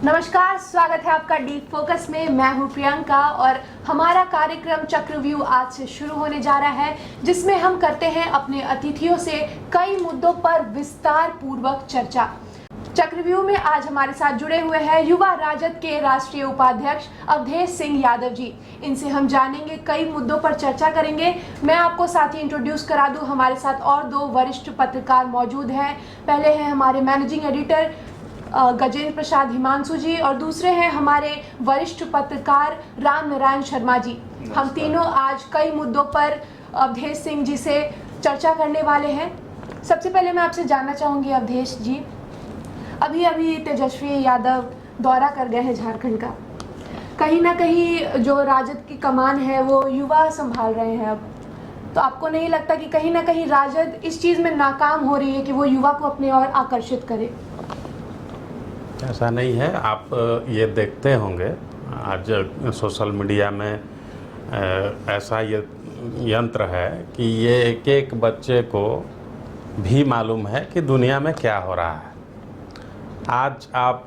नमस्कार, स्वागत है आपका डीप फोकस में। मैं हूं प्रियंका और हमारा कार्यक्रम चक्रव्यूह आज से शुरू होने जा रहा है, जिसमें हम करते हैं अपने अतिथियों से कई मुद्दों पर विस्तार पूर्वक चर्चा। चक्रव्यूह में आज हमारे साथ जुड़े हुए हैं युवा राजद के राष्ट्रीय उपाध्यक्ष अवधेश सिंह यादव जी। इनसे हम जानेंगे, कई मुद्दों पर चर्चा करेंगे। मैं आपको साथ ही इंट्रोड्यूस करा दूं, हमारे साथ और दो वरिष्ठ पत्रकार मौजूद हैं। पहले हैं हमारे मैनेजिंग एडिटर गजेंद्र प्रसाद हिमांशु जी और दूसरे हैं हमारे वरिष्ठ पत्रकार राम नारायण शर्मा जी। हम तीनों आज कई मुद्दों पर अवधेश सिंह जी से चर्चा करने वाले हैं। सबसे पहले मैं आपसे जानना चाहूँगी अवधेश जी, अभी तेजस्वी यादव दौरा कर गए हैं झारखंड का। कहीं ना कहीं जो राजद की कमान है वो युवा संभाल रहे हैं अब, तो आपको नहीं लगता कि कहीं ना कहीं राजद इस चीज़ में नाकाम हो रही है कि वो युवा को अपने ओर आकर्षित करे? ऐसा नहीं है। आप ये देखते होंगे आज सोशल मीडिया में ऐसा ये यंत्र है कि ये एक एक बच्चे को भी मालूम है कि दुनिया में क्या हो रहा है। आज आप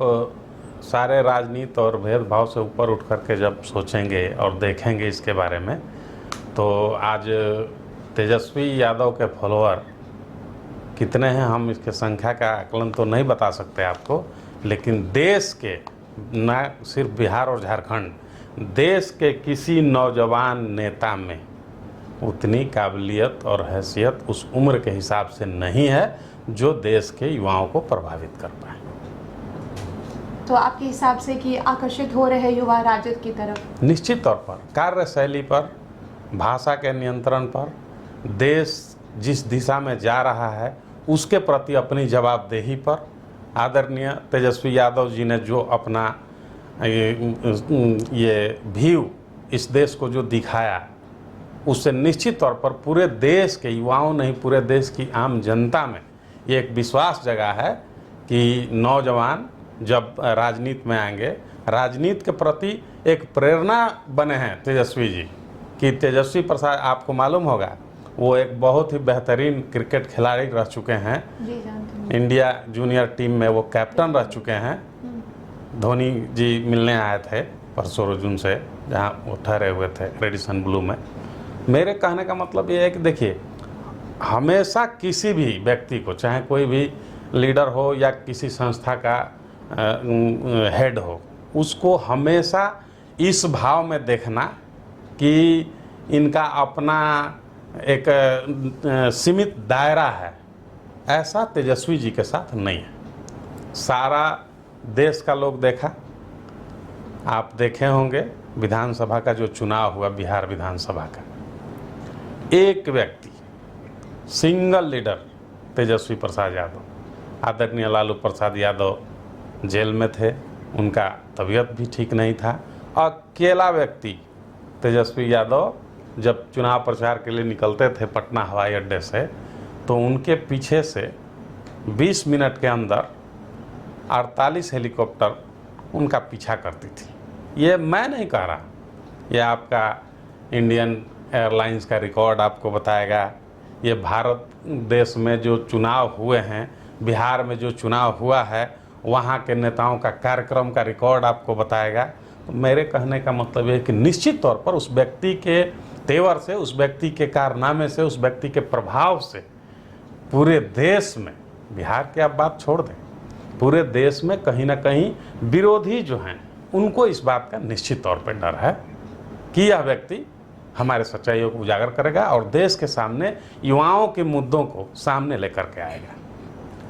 सारे राजनीति और भेदभाव से ऊपर उठ करके जब सोचेंगे और देखेंगे इसके बारे में, तो आज तेजस्वी यादव के फॉलोअर कितने हैं, हम इसके संख्या का आकलन तो नहीं बता सकते आपको, लेकिन देश के, न सिर्फ बिहार और झारखंड, देश के किसी नौजवान नेता में उतनी काबिलियत और हैसियत उस उम्र के हिसाब से नहीं है जो देश के युवाओं को प्रभावित कर पाए। तो आपके हिसाब से कि आकर्षित हो रहे हैं युवा राजद की तरफ? निश्चित तौर पर कार्यशैली पर, भाषा के नियंत्रण पर, देश जिस दिशा में जा रहा है उसके प्रति अपनी जवाबदेही पर आदरणीय तेजस्वी यादव जी ने जो अपना ये व्यू इस देश को जो दिखाया, उससे निश्चित तौर पर पूरे देश के युवाओं नहीं, पूरे देश की आम जनता में ये एक विश्वास जगा है कि नौजवान जब राजनीति में आएंगे, राजनीति के प्रति एक प्रेरणा बने हैं तेजस्वी जी। कि तेजस्वी प्रसाद, आपको मालूम होगा, वो एक बहुत ही बेहतरीन क्रिकेट खिलाड़ी रह चुके हैं। इंडिया जूनियर टीम में वो कैप्टन रह चुके हैं। धोनी जी मिलने आए थे परसों अर्जुन से, जहाँ वो ठहरे हुए थे रेडिसन ब्लू में। मेरे कहने का मतलब ये है कि देखिए, हमेशा किसी भी व्यक्ति को, चाहे कोई भी लीडर हो या किसी संस्था का हेड हो, उसको हमेशा इस भाव में देखना कि इनका अपना एक सीमित दायरा है, ऐसा तेजस्वी जी के साथ नहीं है। सारा देश का लोग देखा, आप देखे होंगे विधानसभा का जो चुनाव हुआ, बिहार विधानसभा का, एक व्यक्ति, सिंगल लीडर तेजस्वी प्रसाद यादव। आदरणीय लालू प्रसाद यादव जेल में थे, उनका तबीयत भी ठीक नहीं था। अकेला व्यक्ति तेजस्वी यादव जब चुनाव प्रचार के लिए निकलते थे पटना हवाई अड्डे से, तो उनके पीछे से 20 मिनट के अंदर 48 हेलीकॉप्टर उनका पीछा करती थी। ये मैं नहीं कह रहा, ये आपका इंडियन एयरलाइंस का रिकॉर्ड आपको बताएगा। ये भारत देश में जो चुनाव हुए हैं, बिहार में जो चुनाव हुआ है, वहाँ के नेताओं का कार्यक्रम का रिकॉर्ड आपको बताएगा। तो मेरे कहने का मतलब है कि निश्चित तौर पर उस व्यक्ति के तेवर से, उस व्यक्ति के कारनामे से, उस व्यक्ति के प्रभाव से पूरे देश में, बिहार की आप बात छोड़ दें, पूरे देश में कहीं ना कहीं विरोधी जो हैं उनको इस बात का निश्चित तौर पर डर है कि यह व्यक्ति हमारे सच्चाइयों को उजागर करेगा और देश के सामने युवाओं के मुद्दों को सामने लेकर के आएगा।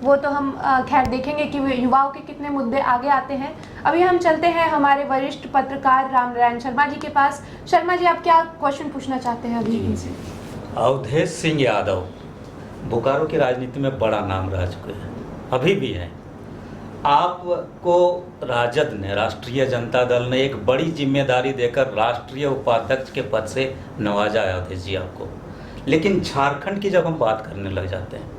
वो तो हम खैर देखेंगे कि युवाओं के कितने मुद्दे आगे आते हैं। अभी हम चलते हैं हमारे वरिष्ठ पत्रकार राम नारायण शर्मा जी के पास। शर्मा जी, आप क्या क्वेश्चन पूछना चाहते हैं अभी इनसे? अवधेश सिंह यादव बोकारो की राजनीति में बड़ा नाम रह चुके हैं, अभी भी हैं। आपको राजद ने, राष्ट्रीय जनता दल ने एक बड़ी जिम्मेदारी देकर राष्ट्रीय उपाध्यक्ष के पद से नवाजा है अवधेश जी आपको। लेकिन झारखंड की जब हम बात करने लग जाते हैं,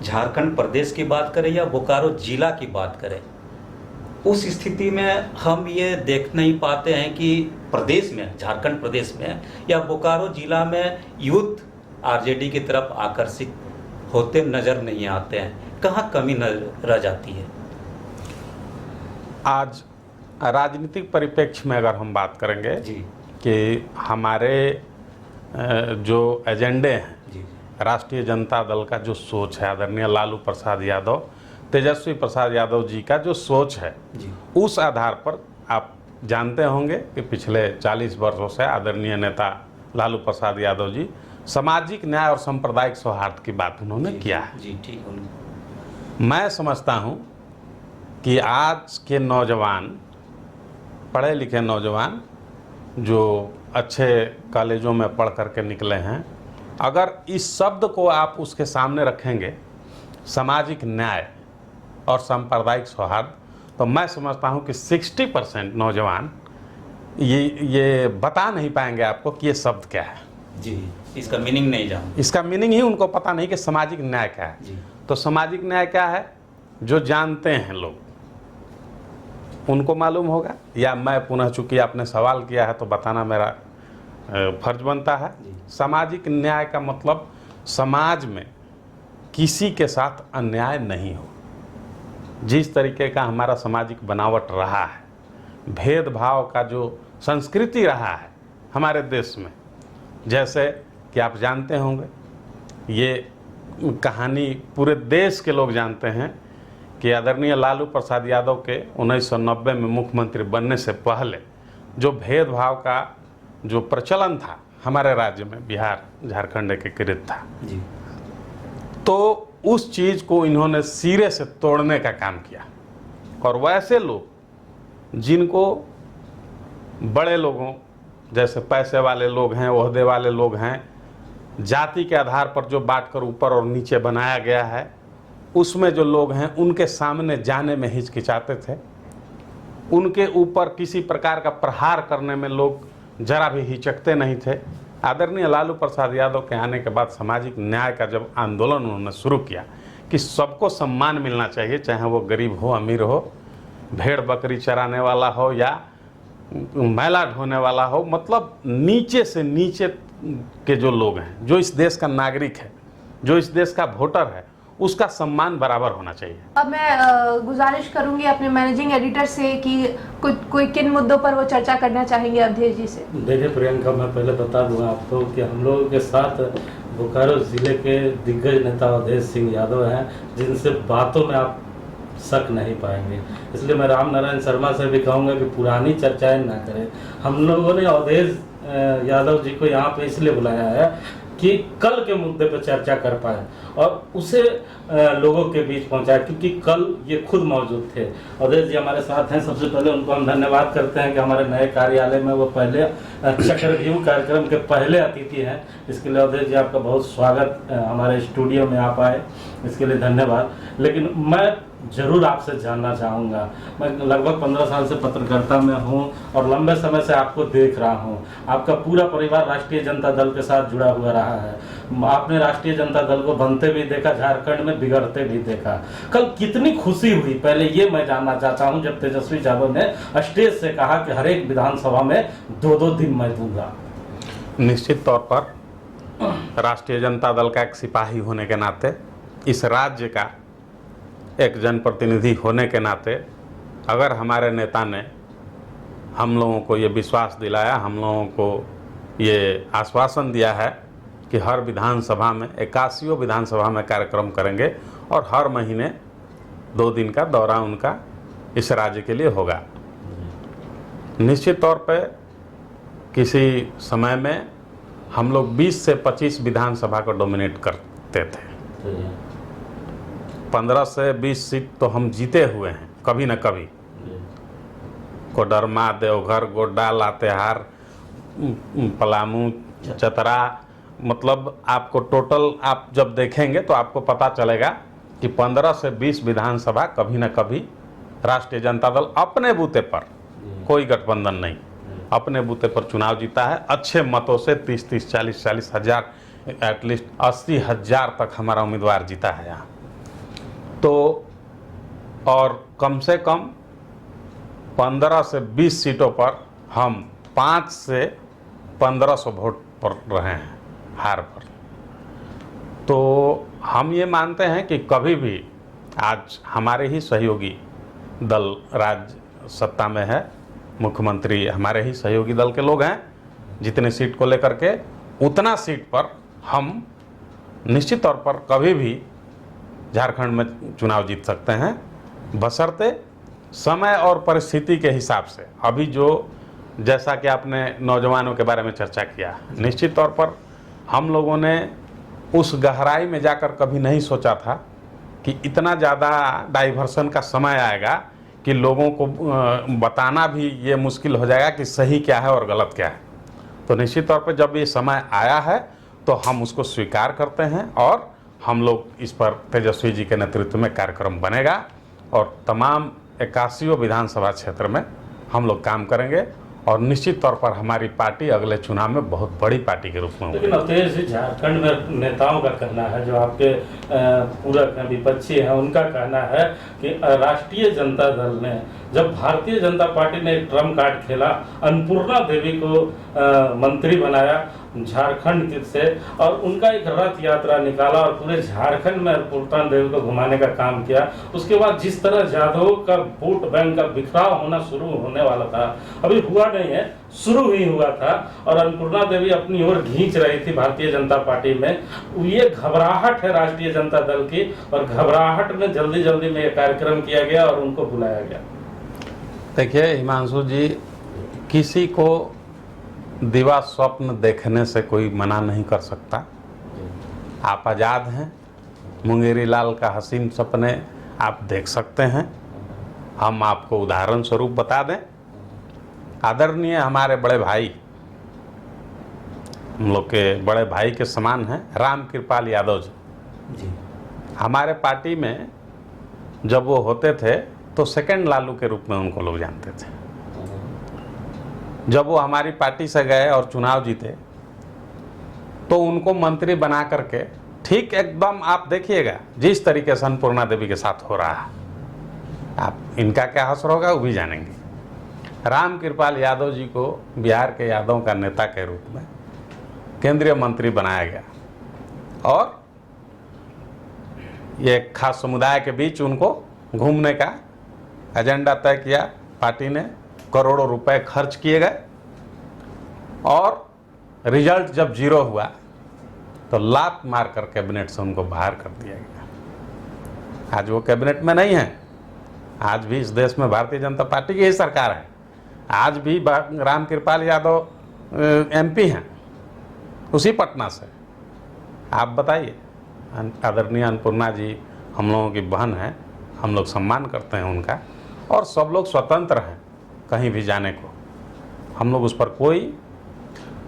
झारखंड प्रदेश की बात करें या बोकारो जिला की बात करें, उस स्थिति में हम ये देख नहीं पाते हैं कि प्रदेश में, झारखंड प्रदेश में या बोकारो जिला में यूथ आरजेडी की तरफ आकर्षित होते नज़र नहीं आते हैं। कहाँ कमी रह जाती है? आज राजनीतिक परिप्रेक्ष्य में अगर हम बात करेंगे जी कि हमारे जो एजेंडे हैं, जी राष्ट्रीय जनता दल का जो सोच है, आदरणीय लालू प्रसाद यादव, तेजस्वी प्रसाद यादव जी का जो सोच है, जी उस आधार पर आप जानते होंगे कि पिछले 40 वर्षों से आदरणीय नेता लालू प्रसाद यादव जी सामाजिक न्याय और सांप्रदायिक सौहार्द की बात उन्होंने किया है। जी ठीक है। मैं समझता हूँ कि आज के नौजवान, पढ़े लिखे नौजवान जो अच्छे कॉलेजों में पढ़ करके निकले हैं, अगर इस शब्द को आप उसके सामने रखेंगे, सामाजिक न्याय और सांप्रदायिक सौहार्द, तो मैं समझता हूँ कि 60% नौजवान ये बता नहीं पाएंगे आपको कि ये शब्द क्या है। जी, इसका मीनिंग नहीं जानते। इसका मीनिंग ही उनको पता नहीं कि सामाजिक न्याय क्या है। जी तो सामाजिक न्याय क्या है, जो जानते हैं लोग उनको मालूम होगा, या मैं पुनः, चूंकि आपने सवाल किया है तो बताना मेरा फर्ज बनता है। जी। सामाजिक न्याय का मतलब समाज में किसी के साथ अन्याय नहीं हो। जिस तरीके का हमारा सामाजिक बनावट रहा है, भेदभाव का जो संस्कृति रहा है हमारे देश में, जैसे कि आप जानते होंगे, ये कहानी पूरे देश के लोग जानते हैं कि आदरणीय लालू प्रसाद यादव के 1990 में मुख्यमंत्री बनने से पहले जो भेदभाव का जो प्रचलन था हमारे राज्य में, बिहार झारखंड एकीकृत था, जी तो उस चीज़ को इन्होंने सिरे से तोड़ने का काम किया। और वैसे लोग जिनको बड़े लोगों जैसे पैसे वाले लोग हैं, ओहदे वाले लोग हैं, जाति के आधार पर जो बांट कर ऊपर और नीचे बनाया गया है, उसमें जो लोग हैं उनके सामने जाने में हिचकिचाते थे, उनके ऊपर किसी प्रकार का प्रहार करने में लोग जरा भी हिचकते नहीं थे। आदरणीय लालू प्रसाद यादव के आने के बाद सामाजिक न्याय का जब आंदोलन उन्होंने शुरू किया कि सबको सम्मान मिलना चाहिए, चाहे वो गरीब हो, अमीर हो, भेड़ बकरी चराने वाला हो या मैला ढोने वाला हो, मतलब नीचे से नीचे के जो लोग हैं, जो इस देश का नागरिक है, जो इस देश का वोटर है, उसका सम्मान बराबर होना चाहिए। अब मैं गुजारिश करूंगी अपने मैनेजिंग एडिटर से कि कोई किन मुद्दों पर वो चर्चा करना चाहेंगे अवधेश जी से। देखिए प्रियंका, मैं पहले बता दूं आपको कि हम लोगों के साथ बोकारो जिले के दिग्गज नेता अवधेश सिंह यादव हैं, जिनसे बातों में आप शक नहीं पाएंगे। इसलिए मैं राम नारायण शर्मा से भी कहूँगा कि पुरानी चर्चाएं ना करें। हम लोगों ने अवधेश यादव जी को यहाँ पे इसलिए बुलाया है कि कल के मुद्दे पर चर्चा कर पाए और उसे लोगों के बीच पहुंचाए, क्योंकि कल ये खुद मौजूद थे। अवधेश जी हमारे साथ हैं। सबसे पहले उनको हम धन्यवाद करते हैं कि हमारे नए कार्यालय में वो पहले चक्रव्यूह कार्यक्रम के पहले अतिथि हैं। इसके लिए अवधेश जी आपका बहुत स्वागत, हमारे स्टूडियो में आप आए, इसके लिए धन्यवाद। लेकिन मैं जरूर आपसे जानना चाहूँगा, मैं लगभग 15 साल से पत्रकारिता में हूँ और लंबे समय से आपको देख रहा हूँ। आपका पूरा परिवार राष्ट्रीय जनता दल के साथ जुड़ा हुआ रहा है। आपने राष्ट्रीय जनता दल को बनते भी देखा, झारखंड में बिगड़ते भी देखा। कल कितनी खुशी हुई, पहले ये मैं जानना चाहता हूँ जब तेजस्वी यादव ने स्टेज से कहा कि हर एक विधानसभा में 2-2 दिन मैं दूंगा। निश्चित तौर पर राष्ट्रीय जनता दल का एक सिपाही होने के नाते, इस राज्य का एक जनप्रतिनिधि होने के नाते, अगर हमारे नेता ने हम लोगों को ये विश्वास दिलाया, हम लोगों को ये आश्वासन दिया है कि हर विधानसभा में 81 विधानसभा में कार्यक्रम करेंगे और हर महीने 2 दिन का दौरा उनका इस राज्य के लिए होगा। निश्चित तौर पे किसी समय में हम लोग 20 से 25 विधानसभा को डोमिनेट करते थे। 15 से 20 सीट तो हम जीते हुए हैं कभी न कभी। कोडरमा, देवघर, गोड्डा, लातेहार, पलामू, चतरा, मतलब आपको टोटल आप जब देखेंगे तो आपको पता चलेगा कि 15 से 20 विधानसभा कभी न कभी राष्ट्रीय जनता दल अपने बूते पर, कोई गठबंधन नहीं, अपने बूते पर चुनाव जीता है अच्छे मतों से। 30-30, 40-40 हज़ार, एटलीस्ट 80 हज़ार तक हमारा उम्मीदवार जीता है यहाँ। तो और कम से कम 15 से 20 सीटों पर हम 5 से 1500 वोट पर रहे हैं, हार पर। तो हम ये मानते हैं कि कभी भी आज हमारे ही सहयोगी दल सत्ता में है, मुख्यमंत्री हमारे ही सहयोगी दल के लोग हैं, जितने सीट को लेकर के उतना सीट पर हम निश्चित तौर पर कभी भी झारखंड में चुनाव जीत सकते हैं, बशर्ते समय और परिस्थिति के हिसाब से। अभी जो जैसा कि आपने नौजवानों के बारे में चर्चा किया, निश्चित तौर पर हम लोगों ने उस गहराई में जाकर कभी नहीं सोचा था कि इतना ज़्यादा डाइवर्सन का समय आएगा कि लोगों को बताना भी ये मुश्किल हो जाएगा कि सही क्या है और गलत क्या है। तो निश्चित तौर पर जब ये समय आया है तो हम उसको स्वीकार करते हैं और हम लोग इस पर तेजस्वी जी के नेतृत्व में कार्यक्रम बनेगा और तमाम 81 विधानसभा क्षेत्र में हम लोग काम करेंगे और निश्चित तौर पर हमारी पार्टी अगले चुनाव में बहुत बड़ी पार्टी के रूप में लेकिन अवधेश जी, झारखंड में नेताओं का कहना है, जो आपके पूरक हैं, विपक्षी हैं, उनका कहना है कि राष्ट्रीय जनता दल ने, जब भारतीय जनता पार्टी ने एक ट्रम्प कार्ड खेला, अन्नपूर्णा देवी को मंत्री बनाया झारखंड से और उनका एक रथ यात्रा निकाला और पूरे झारखंड में अन्नपूर्णा देवी को घुमाने का काम किया, उसके बाद जिस तरह यादवों का वोट बैंक का बिखराव होना शुरू होने वाला था, अभी हुआ नहीं है, शुरू ही हुआ था और अन्नपूर्णा देवी अपनी ओर खींच रही थी भारतीय जनता पार्टी में। ये घबराहट है राष्ट्रीय जनता दल की और घबराहट में जल्दी जल्दी में ये कार्यक्रम किया गया और उनको बुलाया गया। देखिए हिमांशु जी, किसी को दिवा स्वप्न देखने से कोई मना नहीं कर सकता। आप आज़ाद हैं, मुंगेरी लाल का हसीन सपने आप देख सकते हैं। हम आपको उदाहरण स्वरूप बता दें, आदरणीय हमारे बड़े भाई, हम लोग के बड़े भाई के समान हैं, राम कृपाल यादव जी। हमारे पार्टी में जब वो होते थे तो सेकंड लालू के रूप में उनको लोग जानते थे। जब वो हमारी पार्टी से गए और चुनाव जीते तो उनको मंत्री बना करके ठीक एकदम आप देखिएगा जिस तरीके से अन्नपूर्णा देवी के साथ हो रहा है, आप इनका क्या असर होगा वो भी जानेंगे। राम कृपाल यादव जी को बिहार के यादव का नेता के रूप में केंद्रीय मंत्री बनाया गया और ये खास समुदाय के बीच उनको घूमने का एजेंडा तय किया। पार्टी ने करोड़ों रुपए खर्च किए गए और रिजल्ट जब जीरो हुआ तो लात मारकर कैबिनेट से उनको बाहर कर दिया गया। आज वो कैबिनेट में नहीं है, आज भी इस देश में भारतीय जनता पार्टी की ही सरकार है। आज भी राम कृपाल यादव एमपी हैं उसी पटना से। आप बताइए, आदरणीय अन्नपूर्णा जी हम लोगों की बहन है, हम लोग सम्मान करते हैं उनका और सब लोग स्वतंत्र हैं कहीं भी जाने को, हम लोग उस पर कोई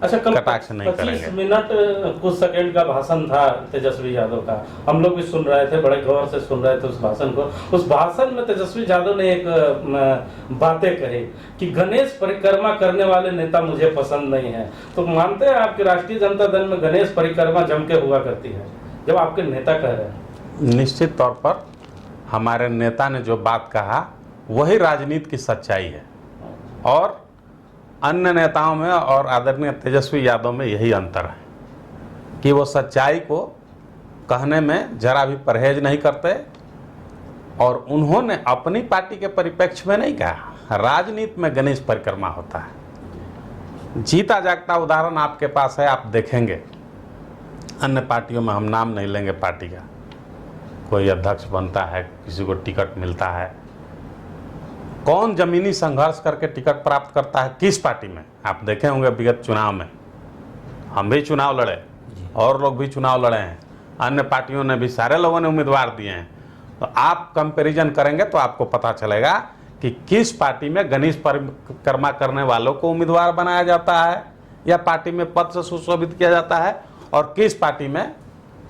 अच्छा, कल कटाक्ष नहीं करेंगे। 25 मिनट कुछ सेकंड का भाषण था तेजस्वी यादव का, हम लोग भी सुन रहे थे, बड़े गौर से सुन रहे थे उस भाषण को। उस भाषण में तेजस्वी यादव ने एक बातें कही कि गणेश परिक्रमा करने वाले नेता मुझे पसंद नहीं है। तो मानते हैं आपके राष्ट्रीय जनता दल में गणेश परिक्रमा जम के हुआ करती है, जब आपके नेता कह रहे हैं? निश्चित तौर पर हमारे नेता ने जो बात कहा वही राजनीति की सच्चाई है और अन्य नेताओं में और आदरणीय तेजस्वी यादव में यही अंतर है कि वो सच्चाई को कहने में जरा भी परहेज नहीं करते और उन्होंने अपनी पार्टी के परिप्रेक्ष्य में नहीं कहा। राजनीति में गणेश परिक्रमा होता है, जीता जागता उदाहरण आपके पास है, आप देखेंगे। अन्य पार्टियों में हम नाम नहीं लेंगे पार्टी का, कोई अध्यक्ष बनता है, किसी को टिकट मिलता है, कौन जमीनी संघर्ष करके टिकट प्राप्त करता है किस पार्टी में, आप देखे होंगे विगत चुनाव में। हम भी चुनाव लड़े और लोग भी चुनाव लड़े हैं, अन्य पार्टियों ने भी, सारे लोगों ने उम्मीदवार दिए हैं। तो आप कंपैरिजन करेंगे तो आपको पता चलेगा कि किस पार्टी में गणेश परिक्रमा करने वालों को उम्मीदवार बनाया जाता है या पार्टी में पद से सुशोभित किया जाता है और किस पार्टी में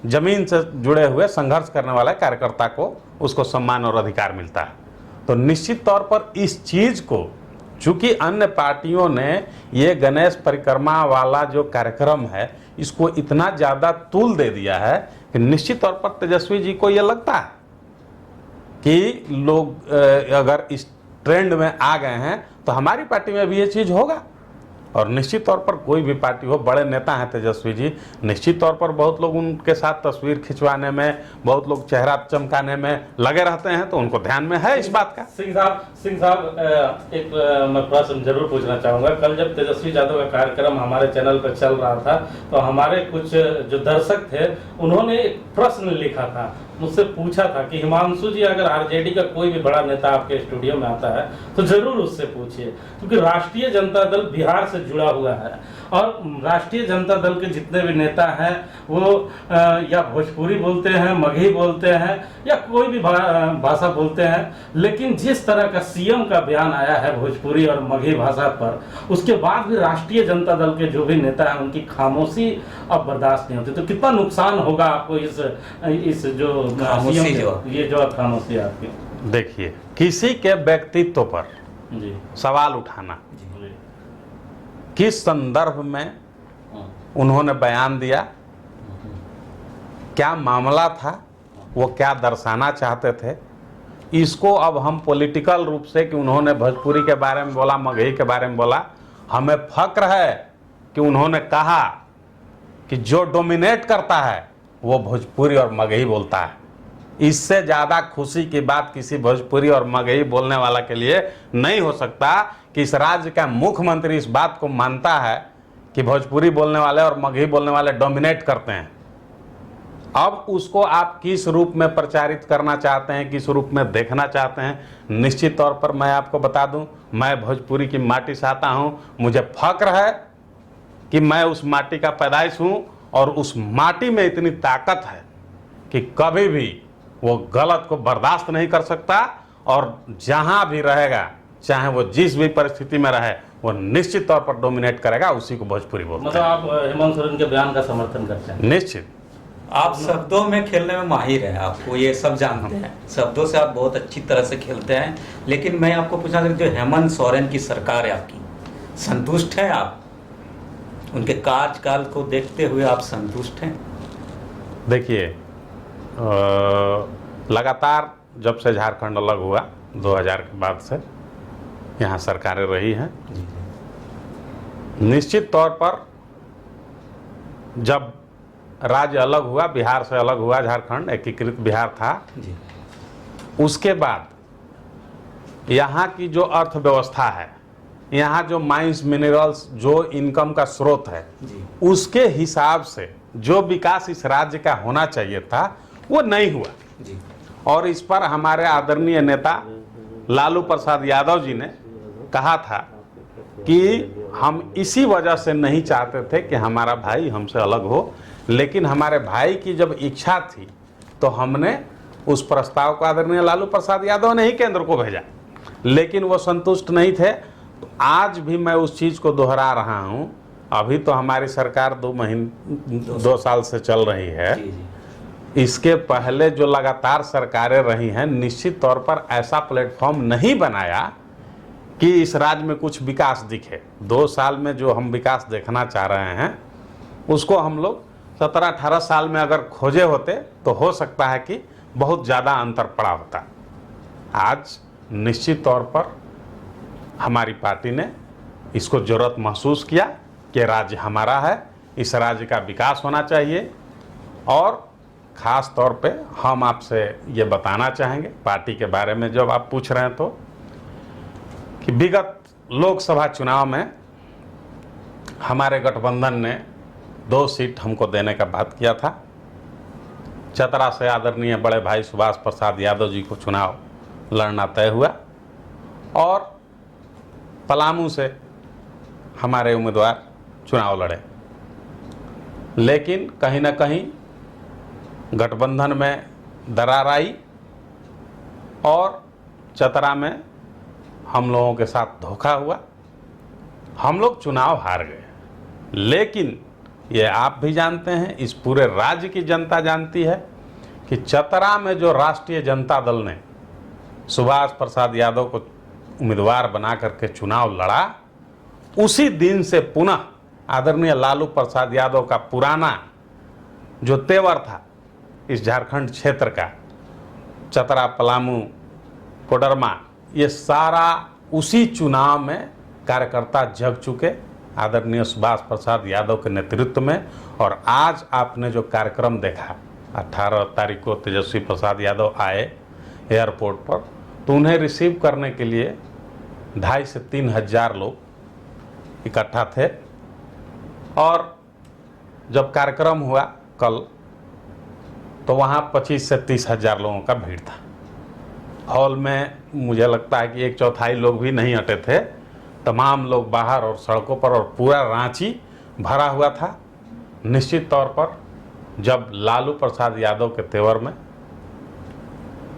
जमीन से जुड़े हुए संघर्ष करने वाले कार्यकर्ता को उसको सम्मान और अधिकार मिलता है। तो निश्चित तौर पर इस चीज़ को, चूंकि अन्य पार्टियों ने ये गणेश परिक्रमा वाला जो कार्यक्रम है इसको इतना ज़्यादा तूल दे दिया है कि निश्चित तौर पर तेजस्वी जी को ये लगता है कि लोग अगर इस ट्रेंड में आ गए हैं तो हमारी पार्टी में भी ये चीज़ होगा और निश्चित तौर पर कोई भी पार्टी हो, बड़े नेता हैं तेजस्वी जी, निश्चित तौर पर बहुत लोग उनके साथ तस्वीर खिंचवाने में, बहुत लोग चेहरा चमकाने में लगे रहते हैं, तो उनको ध्यान में है इस बात का। सिंह साहब एक मैं प्रश्न जरूर पूछना चाहूँगा। कल जब तेजस्वी यादव का कार्यक्रम हमारे चैनल पर चल रहा था तो हमारे कुछ जो दर्शक थे उन्होंने एक प्रश्न लिखा था, मुझसे पूछा था कि हिमांशु जी अगर आरजेडी का कोई भी बड़ा नेता आपके स्टूडियो में आता है तो जरूर उससे पूछिए, क्योंकि राष्ट्रीय जनता दल बिहार से जुड़ा हुआ है और राष्ट्रीय जनता दल के जितने भी नेता हैं वो या भोजपुरी बोलते हैं, मगही बोलते हैं या कोई भी भाषा बोलते हैं, लेकिन जिस तरह का सीएम का बयान आया है भोजपुरी और मगही भाषा पर, उसके बाद भी राष्ट्रीय जनता दल के जो भी नेता हैं उनकी खामोशी अब बर्दाश्त नहीं होती। तो कितना नुकसान होगा आपको इस जो ये जो खामोशी आपकी। देखिए, किसी के व्यक्तित्व पर जी सवाल उठाना, जी किस संदर्भ में उन्होंने बयान दिया, क्या मामला था, वो क्या दर्शाना चाहते थे, इसको अब हम पॉलिटिकल रूप से कि उन्होंने भोजपुरी के बारे में बोला, मगही के बारे में बोला, हमें फक्र है कि उन्होंने कहा कि जो डोमिनेट करता है वो भोजपुरी और मगही बोलता है। इससे ज़्यादा खुशी की बात किसी भोजपुरी और मगही बोलने वाला के लिए नहीं हो सकता कि इस राज्य का मुख्यमंत्री इस बात को मानता है कि भोजपुरी बोलने वाले और मगही बोलने वाले डोमिनेट करते हैं। अब उसको आप किस रूप में प्रचारित करना चाहते हैं, किस रूप में देखना चाहते हैं, निश्चित तौर पर मैं आपको बता दूं, मैं भोजपुरी की माटी से आता हूं, मुझे फक्र है कि मैं उस माटी का पैदाइश हूं और उस माटी में इतनी ताकत है कि कभी भी वो गलत को बर्दाश्त नहीं कर सकता और जहां भी रहेगा, चाहे वो जिस भी परिस्थिति में रहे, वो निश्चित तौर पर डोमिनेट करेगा, उसी को भोजपुरी बोलते हैं। मतलब आप हेमंत सोरेन के बयान का समर्थन करते हैं? निश्चित। आप शब्दों में खेलने में माहिर हैं, आपको ये सब जानते हैं, शब्दों से आप बहुत अच्छी तरह से खेलते हैं। लेकिन मैं आपको पूछना चाहता हूं, जो हेमंत सोरेन की सरकार है आपकी, संतुष्ट हैं आप? उनके कार्यकाल को देखते हुए आप संतुष्ट हैं? देखिए, लगातार जब से झारखंड अलग हुआ 2000 के बाद से यहाँ सरकारें रही हैं, निश्चित तौर पर जब राज्य अलग हुआ, बिहार से अलग हुआ झारखंड, एकीकृत बिहार था जी। उसके बाद यहाँ की जो अर्थव्यवस्था है, यहाँ जो माइंस मिनरल्स जो इनकम का स्रोत है, जी। उसके हिसाब से जो विकास इस राज्य का होना चाहिए था वो नहीं हुआ जी। और इस पर हमारे आदरणीय नेता लालू प्रसाद यादव जी ने कहा था कि हम इसी वजह से नहीं चाहते थे कि हमारा भाई हमसे अलग हो, लेकिन हमारे भाई की जब इच्छा थी तो हमने उस प्रस्ताव को आदरणीय लालू प्रसाद यादव ने ही केंद्र को भेजा, लेकिन वो संतुष्ट नहीं थे। तो आज भी मैं उस चीज़ को दोहरा रहा हूँ। अभी तो हमारी सरकार 2 साल से चल रही है, जी, जी। इसके पहले जो लगातार सरकारें रही हैं, निश्चित तौर पर ऐसा प्लेटफॉर्म नहीं बनाया कि इस राज्य में कुछ विकास दिखे। 2 साल में जो हम विकास देखना चाह रहे हैं उसको हम लोग 17-18 साल में अगर खोजे होते तो हो सकता है कि बहुत ज़्यादा अंतर पड़ा होता। आज निश्चित तौर पर हमारी पार्टी ने इसको ज़रूरत महसूस किया कि राज्य हमारा है, इस राज्य का विकास होना चाहिए। और ख़ास तौर पे हम आपसे ये बताना चाहेंगे पार्टी के बारे में, जब आप पूछ रहे हैं तो, कि विगत लोकसभा चुनाव में हमारे गठबंधन ने 2 सीट हमको देने का बात किया था। चतरा से आदरणीय बड़े भाई सुभाष प्रसाद यादव जी को चुनाव लड़ना तय हुआ और पलामू से हमारे उम्मीदवार चुनाव लड़े, लेकिन कहीं ना कहीं गठबंधन में दरार आई और चतरा में हम लोगों के साथ धोखा हुआ, हम लोग चुनाव हार गए। लेकिन ये आप भी जानते हैं, इस पूरे राज्य की जनता जानती है कि चतरा में जो राष्ट्रीय जनता दल ने सुभाष प्रसाद यादव को उम्मीदवार बना करके चुनाव लड़ा, उसी दिन से पुनः आदरणीय लालू प्रसाद यादव का पुराना जो तेवर था इस झारखंड क्षेत्र का, चतरा, पलामू, कोडरमा, ये सारा उसी चुनाव में कार्यकर्ता जग चुके आदरणीय सुभाष प्रसाद यादव के नेतृत्व में। और आज आपने जो कार्यक्रम देखा, 18 तारीख को तेजस्वी प्रसाद यादव आए एयरपोर्ट पर, तो उन्हें रिसीव करने के लिए 2,500 से 3,000 लोग इकट्ठा थे। और जब कार्यक्रम हुआ कल, तो वहाँ 25,000 से 30,000 लोगों का भीड़ था। हॉल में मुझे लगता है कि 1/4 लोग भी नहीं हटे थे। तमाम लोग बाहर और सड़कों पर, और पूरा रांची भरा हुआ था। निश्चित तौर पर जब लालू प्रसाद यादव के तेवर में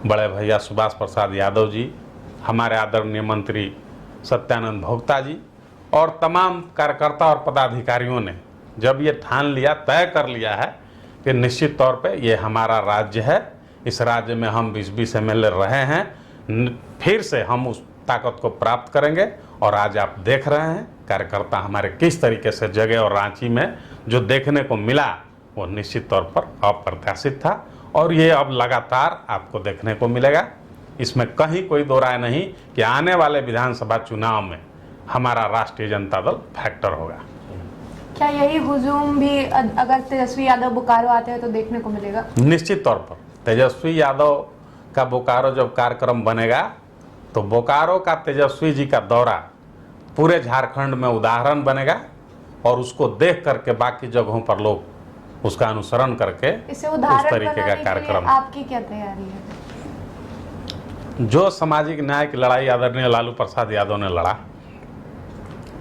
बड़े भैया सुभाष प्रसाद यादव जी, हमारे आदरणीय मंत्री सत्यानंद भोक्ता जी और तमाम कार्यकर्ता और पदाधिकारियों ने जब ये ठान लिया, तय कर लिया है कि निश्चित तौर पे ये हमारा राज्य है, इस राज्य में हम 20-20 MLA रहे हैं, फिर से हम उस ताकत को प्राप्त करेंगे। और आज आप देख रहे हैं कार्यकर्ता हमारे किस तरीके से जगह, और रांची में जो देखने को मिला वो निश्चित तौर पर अप्रत्याशित था। और ये अब लगातार आपको देखने को मिलेगा। इसमें कहीं कोई दो राय नहीं कि आने वाले विधानसभा चुनाव में हमारा राष्ट्रीय जनता दल फैक्टर होगा। क्या यही हुजूम भी अगर तेजस्वी यादव बोकारो आते हैं तो देखने को मिलेगा? निश्चित तौर पर तेजस्वी यादव का बोकारो जब कार्यक्रम बनेगा, तो बोकारो का तेजस्वी जी का दौरा पूरे झारखंड में उदाहरण बनेगा। और उसको देख करके बाकी जगहों पर लोग उसका अनुसरण करके इसे उस उदाहरण तरीके का बनाने के लिए कार्यक्रम, आपकी क्या तैयारी है? जो सामाजिक न्याय की लड़ाई आदरणीय लालू प्रसाद यादव ने लड़ा,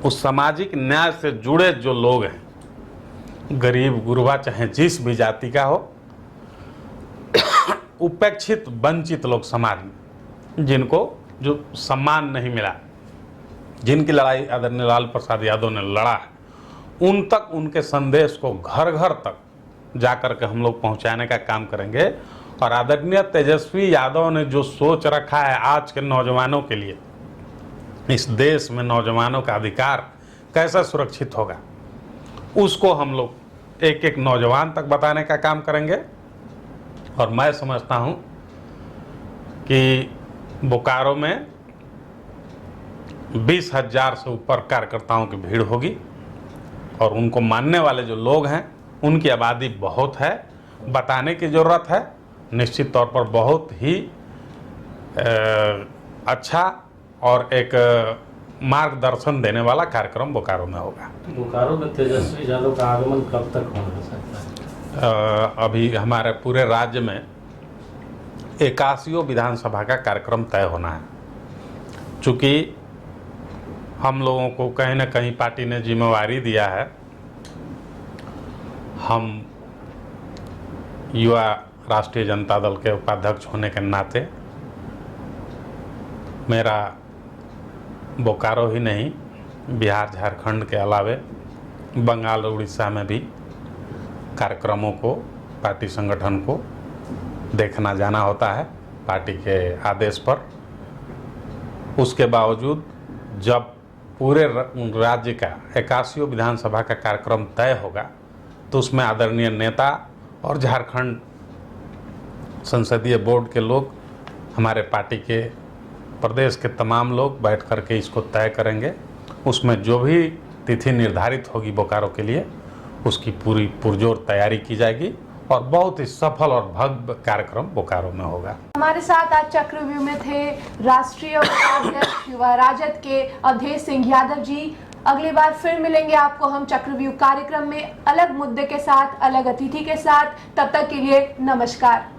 उस सामाजिक न्याय से जुड़े जो लोग हैं, गरीब गुरबा चाहे जिस भी जाति का हो, उपेक्षित वंचित लोग समाज में, जिनको जो सम्मान नहीं मिला, जिनकी लड़ाई आदरणीय लालू प्रसाद यादव ने लड़ा है, उन तक उनके संदेश को घर घर तक जाकर के हम लोग पहुंचाने का काम करेंगे। और आदरणीय तेजस्वी यादव ने जो सोच रखा है आज के नौजवानों के लिए, इस देश में नौजवानों का अधिकार कैसे सुरक्षित होगा, उसको हम लोग एक एक नौजवान तक बताने का काम करेंगे। और मैं समझता हूं कि बोकारो में 20,000 से ऊपर कार्यकर्ताओं की भीड़ होगी। और उनको मानने वाले जो लोग हैं, उनकी आबादी बहुत है, बताने की ज़रूरत है। निश्चित तौर पर बहुत ही अच्छा और एक मार्गदर्शन देने वाला कार्यक्रम बोकारो में होगा। बोकारो में तेजस्वी यादव का आगमन कब तक होने सकता है? अभी हमारे पूरे राज्य में 81 विधानसभा का कार्यक्रम तय होना है। चूँकि हम लोगों को कहीं ना कहीं पार्टी ने जिम्मेवारी दिया है, हम युवा राष्ट्रीय जनता दल के उपाध्यक्ष होने के नाते मेरा बोकारो ही नहीं, बिहार झारखंड के अलावे बंगाल उड़ीसा में भी कार्यक्रमों को, पार्टी संगठन को देखना जाना होता है पार्टी के आदेश पर। उसके बावजूद जब पूरे राज्य का 81 विधानसभा का कार्यक्रम तय होगा, तो उसमें आदरणीय नेता और झारखंड संसदीय बोर्ड के लोग, हमारे पार्टी के प्रदेश के तमाम लोग बैठ करके इसको तय करेंगे। उसमें जो भी तिथि निर्धारित होगी बोकारो के लिए, उसकी पूरी पुरजोर तैयारी की जाएगी और बहुत ही सफल और भव्य कार्यक्रम बोकारो में होगा। हमारे साथ आज चक्रव्यूह में थे राष्ट्रीय उपाध्यक्ष युवा राजद के अवधेश सिंह यादव जी। अगली बार फिर मिलेंगे आपको हम चक्रव्यूह कार्यक्रम में अलग मुद्दे के साथ, अलग अतिथि के साथ। तब तक के लिए नमस्कार।